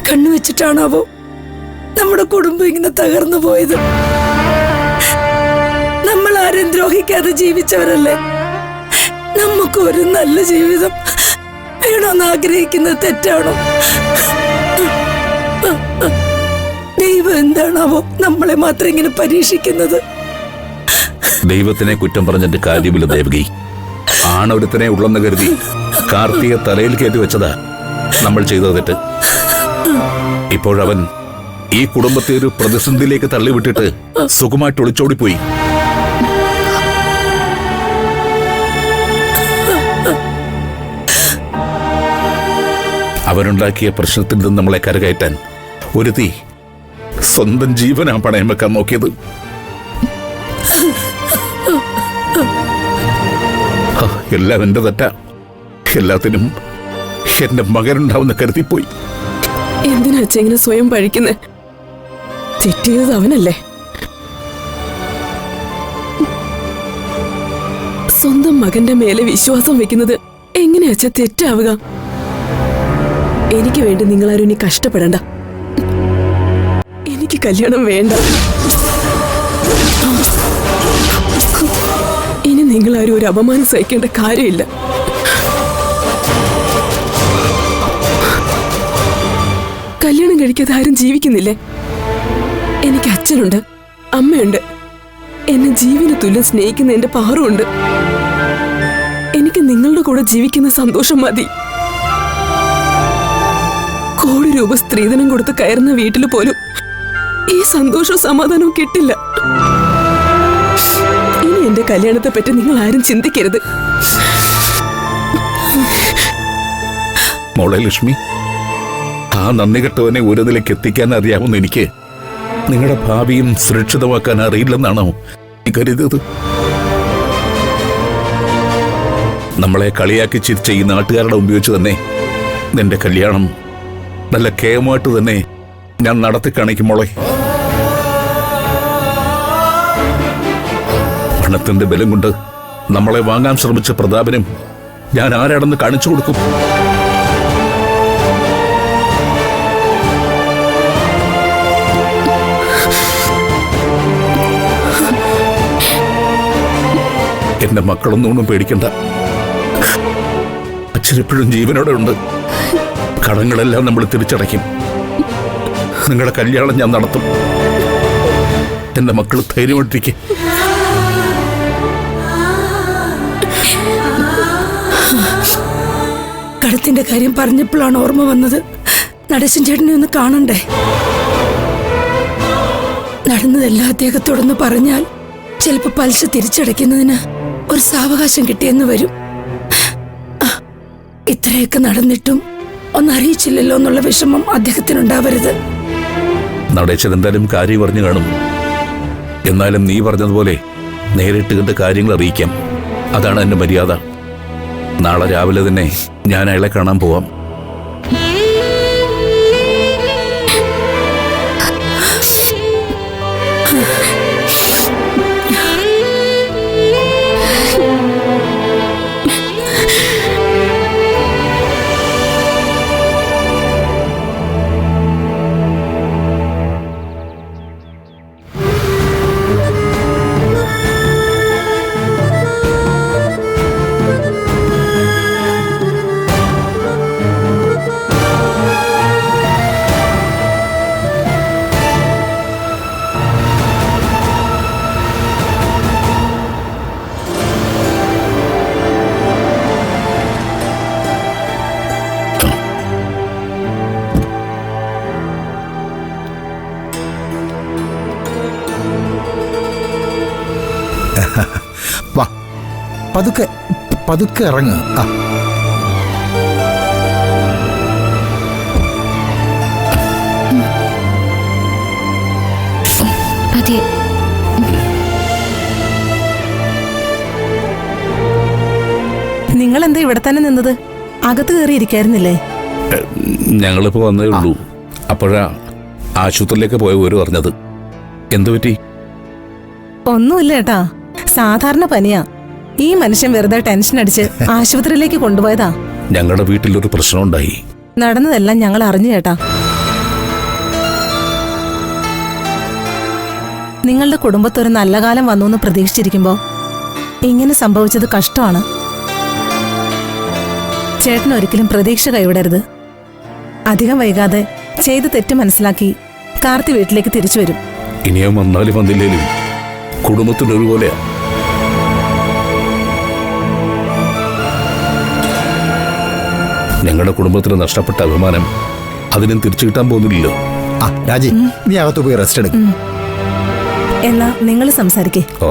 കണ്ണുവെച്ചിട്ടാണാവോ നമ്മുടെ കുടുംബം ഇങ്ങനെ തകർന്നു പോയത്? നമ്മൾ ആരും ദ്രോഹിക്കാതെ ജീവിച്ചവരല്ലേ. നമുക്ക് ഒരു നല്ല ജീവിതം വേണമെന്ന് ആഗ്രഹിക്കുന്നത് തെറ്റാണോ? ദൈവം എന്താണാവോ നമ്മളെ മാത്രം ഇങ്ങനെ പരീക്ഷിക്കുന്നത്? ദൈവത്തിനെ കുറ്റം പറഞ്ഞിട്ട് കാര്യമില്ല ദേവകി. ആണൊരുത്തനെ ഉള്ളെന്ന് കരുതി കാർത്തിയെ തലയിൽ കയറ്റി വെച്ചതാ നമ്മൾ ചെയ്ത തെറ്റ്. ഇപ്പോഴവൻ ഈ കുടുംബത്തെ ഒരു പ്രതിസന്ധിയിലേക്ക് തള്ളിവിട്ടിട്ട് സുഖമായിട്ട് ഒളിച്ചോടിപ്പോയി. അവനുണ്ടാക്കിയ പ്രശ്നത്തിൽ നിന്ന് നമ്മളെ കരകയറ്റാൻ ഒരുത്തി സ്വന്തം ജീവനാ പണയം വെക്കാൻ നോക്കിയത്. എല്ലാം എന്റെ തെറ്റാ. എല്ലാത്തിനും എന്റെ മകനുണ്ടാവുന്ന കരുതിപ്പോയി. എന്തിനാ ഇങ്ങനെ സ്വയം പഴിക്കുന്നേ? തെറ്റിയത് അവനല്ലേ. സ്വന്തം മകന്റെ മേലെ വിശ്വാസം വെക്കുന്നത് എങ്ങനെയാച്ചാ തെറ്റാവുക? എനിക്ക് വേണ്ടി നിങ്ങളാരും ഇനി കഷ്ടപ്പെടണ്ട. എനിക്ക് കല്യാണം വേണ്ട. ഇനി നിങ്ങളാരും ഒരു അപമാനം സഹിക്കേണ്ട കാര്യമില്ല. കല്യാണം കഴിക്കാതെ ആരും ജീവിക്കുന്നില്ലേ? എനിക്ക് അച്ഛനുണ്ട്, അമ്മയുണ്ട്, എന്നെ ജീവന് തുല്യം സ്നേഹിക്കുന്ന എന്റെ പാറുണ്ട്. എനിക്ക് നിങ്ങളുടെ കൂടെ ജീവിക്കുന്ന സന്തോഷം മതി. കോടി രൂപ സ്ത്രീധനം കൊടുത്ത് കയറുന്ന വീട്ടിൽ പോലും ഈ സന്തോഷവും സമാധാനവും കിട്ടില്ല. ഇനി എന്റെ കല്യാണത്തെ പറ്റി നിങ്ങൾ ആരും ചിന്തിക്കരുത്. മോളെ ലക്ഷ്മി, ആ നന്ദി കെട്ടവനെ ഒരു നിലയ്ക്ക് എത്തിക്കാൻ അറിയാവുന്ന എനിക്ക് നിങ്ങളുടെ ഭാവിയും സുരക്ഷിതമാക്കാൻ അറിയില്ലെന്നാണോ നീ കരുതിയത്? നമ്മളെ കളിയാക്കി ചിരിച്ച ഈ നാട്ടുകാരുടെ ഉപയോഗിച്ച് തന്നെ നിന്റെ കല്യാണം നല്ല കേമായിട്ട് തന്നെ ഞാൻ നടത്തി കാണിക്കും മോളെ. പണത്തിന്റെ ബലം കൊണ്ട് നമ്മളെ വാങ്ങാൻ ശ്രമിച്ച പ്രതാപനും ഞാൻ ആരാണെന്ന് കാണിച്ചു കൊടുക്കും. എന്റെ മക്കളൊന്നും പേടിക്കണ്ട. അച്ഛനെപ്പോഴും ജീവനോടെ ഉണ്ട്. കടങ്ങളെല്ലാം നമ്മൾ തിരിച്ചടയ്ക്കും. നിങ്ങളുടെ കല്യാണം ഞാൻ നടത്തും. എന്റെ മക്കൾ ധൈര്യമായിട്ടിരിക്കും. കടത്തിന്റെ കാര്യം പറഞ്ഞപ്പോഴാണ് ഓർമ്മ വന്നത്. നടേശൻ ചേട്ടനെ ഒന്ന് കാണണ്ടേ? നടന്നതെല്ലാം അദ്ദേഹത്തോടൊന്ന് പറഞ്ഞാൽ ചിലപ്പോ പലിശ തിരിച്ചടയ്ക്കുന്നതിന് ഒരു സാവകാശം കിട്ടിയെന്ന് വരും. ഇത്രയൊക്കെ നടന്നിട്ടും ഒന്നറിയിച്ചില്ലല്ലോ എന്നുള്ള വിഷമം അദ്ദേഹത്തിനുണ്ടാവരുത്. നടേശൻ എന്തായാലും കാര്യം പറഞ്ഞു കാണും. എന്നാലും നീ പറഞ്ഞതുപോലെ നേരിട്ട് കണ്ട് കാര്യങ്ങൾ അറിയിക്കാം. അതാണ് എന്റെ മര്യാദ. നാളെ രാവിലെ തന്നെ ഞാൻ അയാളെ കാണാൻ പോവാം. വാ, പതുക്കെ പതുക്കെ ഇറങ്ങ്. അതെ, നിങ്ങൾ എന്താ ഇവിടെ തന്നെ നിന്നത്? അകത്ത് കയറിയിരിക്കായിരുന്നില്ലേ? ഞങ്ങളിപ്പോ വന്നേ ഉള്ളൂ. അപ്പോഴാ ആശുപത്രിയിലേക്ക് പോയ ഒരു പറഞ്ഞത്. എന്തു പറ്റി? ഒന്നുമില്ല ഏട്ടാ, സാധാരണ പനിയാ. ഈ മനുഷ്യൻ വെറുതെ ടെൻഷൻ അടിച്ച് ആശുപത്രിയിലേക്ക് കൊണ്ടുപോയതാ. ഞങ്ങളുടെ വീട്ടിലൊരു പ്രശ്നം ഉണ്ടായി. നടന്നതെല്ലാം ഞങ്ങൾ അറിഞ്ഞു ചേട്ടാ. നിങ്ങളുടെ കുടുംബത്തൊരു നല്ല കാലം വന്നു എന്ന് പ്രതീക്ഷിച്ചിരിക്കുമ്പോ ഇങ്ങനെ സംഭവിച്ചത് കഷ്ടമാണ്. ചേട്ടൻ ഒരിക്കലും പ്രതീക്ഷ കൈവിടരുത്. അധികം വൈകാതെ ചെയ്ത് തെറ്റ് മനസ്സിലാക്കി കാർത്തി വീട്ടിലേക്ക് തിരിച്ചു വരും. ഇനിയും വന്നാലും വന്നില്ലേലും കുടുംബത്തിനൊരുപോലെയാ. ഞങ്ങളുടെ കുടുംബത്തിന് നഷ്ടപ്പെട്ട അഭിമാനം അതിനും തിരിച്ചു കിട്ടാൻ പോകുന്നില്ലല്ലോ. ആ രാജി, നീ അകത്ത് പോയി റെസ്റ്റ് എടുക്കും. എന്നാ നിങ്ങൾ സംസാരിക്കേ. ഓ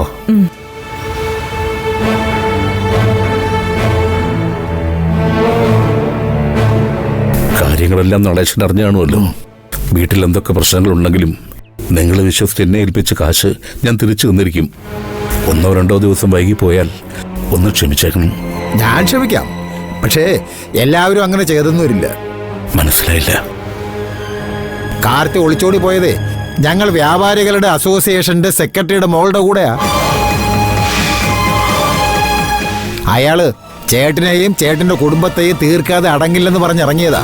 കാര്യങ്ങളെല്ലാം നടേശൻ അറിഞ്ഞു കാണുമല്ലോ. വീട്ടിൽ എന്തൊക്കെ പ്രശ്നങ്ങളുണ്ടെങ്കിലും നിങ്ങളെ വിശ്വസിച്ച് എന്നെ ഏൽപ്പിച്ച കാശ് ഞാൻ തിരിച്ചു തന്നിരിക്കും. 1-2 ദിവസം വൈകിപ്പോയാൽ ഒന്ന് ക്ഷമിച്ചേക്കണം. ഞാൻ ക്ഷമിക്കാം, പക്ഷേ എല്ലാവരും അങ്ങനെ ചെയ്തെന്നുമില്ല. മനസ്സിലായില്ല. കാർത്തി ഒളിച്ചോടി പോയതേ ഞങ്ങൾ വ്യാപാരികളുടെ അസോസിയേഷന്റെ സെക്രട്ടറിയുടെ മോളുടെ കൂടെയാ. അയാള് ചേട്ടനെയും ചേട്ടന്റെ കുടുംബത്തെയും തീർക്കാതെ അടങ്ങില്ലെന്ന് പറഞ്ഞിറങ്ങിയതാ.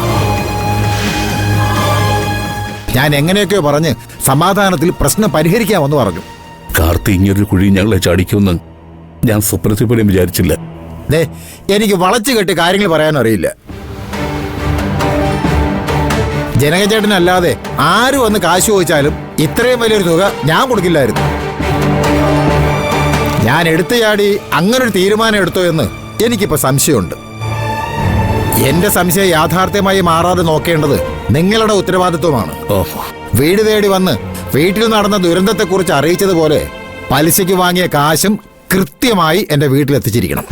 ഞാൻ എങ്ങനെയൊക്കെയോ പറഞ്ഞ് സമാധാനത്തിൽ പ്രശ്നം പരിഹരിക്കാമെന്ന് പറഞ്ഞു. കാർത്തി ഇങ്ങനൊരു കുഴി ഞങ്ങളെ ചാടിക്കുമെന്ന് ഞാൻ സ്വപ്നത്തിൽ പോലും വിചാരിച്ചില്ല. ദേ, എനിക്ക് വളച്ചു കെട്ടി കാര്യങ്ങൾ പറയാനും അറിയില്ല. ജനകചേട്ടനല്ലാതെ ആര് വന്ന് കാശ് ചോദിച്ചാലും ഇത്രയും വലിയൊരു തുക ഞാൻ കൊടുക്കില്ലായിരുന്നു. ഞാൻ എടുത്തു ചാടി അങ്ങനൊരു തീരുമാനം എടുത്തോ എന്ന് എനിക്കിപ്പോ സംശയമുണ്ട്. എന്റെ സംശയം യാഥാർത്ഥ്യമായി മാറാതെ നോക്കേണ്ടത് നിങ്ങളുടെ ഉത്തരവാദിത്വമാണ്. വീട് തേടി വന്ന് വീട്ടിൽ നടന്ന ദുരന്തത്തെക്കുറിച്ച് അറിയിച്ചതുപോലെ പലിശയ്ക്ക് വാങ്ങിയ കാശും കൃത്യമായി എന്റെ വീട്ടിലെത്തിച്ചിരിക്കണം.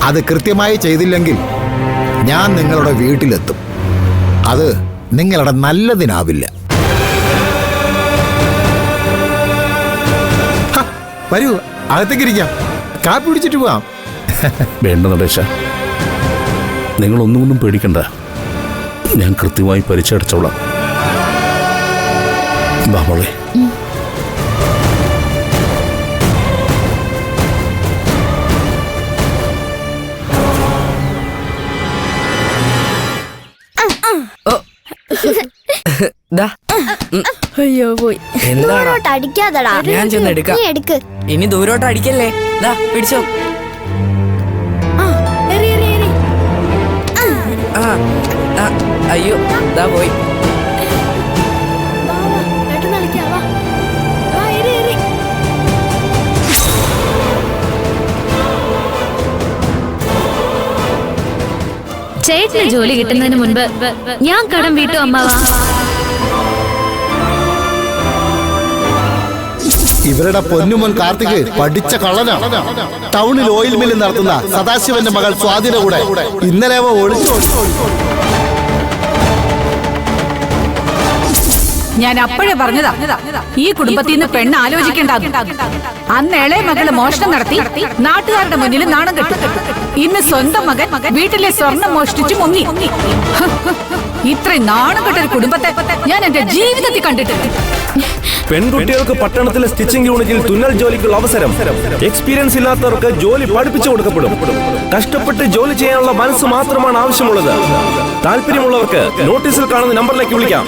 അത് കൃത്യമായി ചെയ്തില്ലെങ്കിൽ ഞാൻ നിങ്ങളുടെ വീട്ടിലെത്തും. അത് നിങ്ങളുടെ നല്ലതിനാവില്ല. വരൂ, അകത്തേക്കിരിക്കാം, കാപ്പി പിടിച്ചിട്ട് പോവാം. വേണ്ട നടേശ, നിങ്ങളൊന്നും പേടിക്കണ്ട. ഞാൻ കൃത്യമായി പരിചയടച്ചോളാം. മോളെ, അയ്യോ പോയി. അടിക്കാതടാ, ഞാൻ ചെന്ന് എടുക്കാം. നീ എടുക്ക്. ഇനി ദൂരോട്ട് അടിക്കല്ലേ. ദാ പിടിച്ചോ. അയ്യോ ദാ പോയി. ചേട്ടന് ജോലി കിട്ടുന്നതിന് മുൻപ് ഞാൻ കടം വീട്ടു അമ്മാവാ. ഇവരുടെ പൊന്നുമോൻ കാർത്തിക് പഠിച്ച കള്ളനാണ്. ടൗണിൽ ഓയിൽ മില്ല് നടത്തുന്ന സദാശിവന്റെ മകൾ സ്വാതിയുടെ കൂടെ ഇന്നലെ അവ ഒളിച്ചു. ഞാൻ അപ്പോഴേ പറഞ്ഞതാ ഈ കുടുംബത്തിൽ നിന്ന് പെണ്ണ് ആലോചിക്കേണ്ട. അന്ന് ഇളയ മകള് മോഷണം നടത്തി നാട്ടുകാരുടെ മുന്നിൽ നാണം കെട്ടു. ഇന്ന് സ്വന്തം മകൻ വീട്ടിലെ സ്വർണം മോഷ്ടിച്ചു മുങ്ങി. ഇത്രയും നാണം കെട്ടൊരു കുടുംബത്തെ ഞാൻ എന്റെ ജീവിതത്തിൽ കണ്ടിട്ടില്ല. പെൺകുട്ടികൾക്ക് പട്ടണത്തിലെ സ്റ്റിച്ചിങ് യൂണിറ്റിൽ തുന്നൽ ജോലിക്കുള്ള അവസരം. എക്സ്പീരിയൻസ് ഇല്ലാത്തവർക്ക് ജോലി പഠിപ്പിച്ചു കൊടുക്കപ്പെടും. കഷ്ടപ്പെട്ട് ജോലി ചെയ്യാനുള്ള മനസ്സ് മാത്രമാണ് ആവശ്യമുള്ളത്. താല്പര്യമുള്ളവർക്ക് നോട്ടീസിൽ കാണുന്ന നമ്പറിലേക്ക് വിളിക്കാം.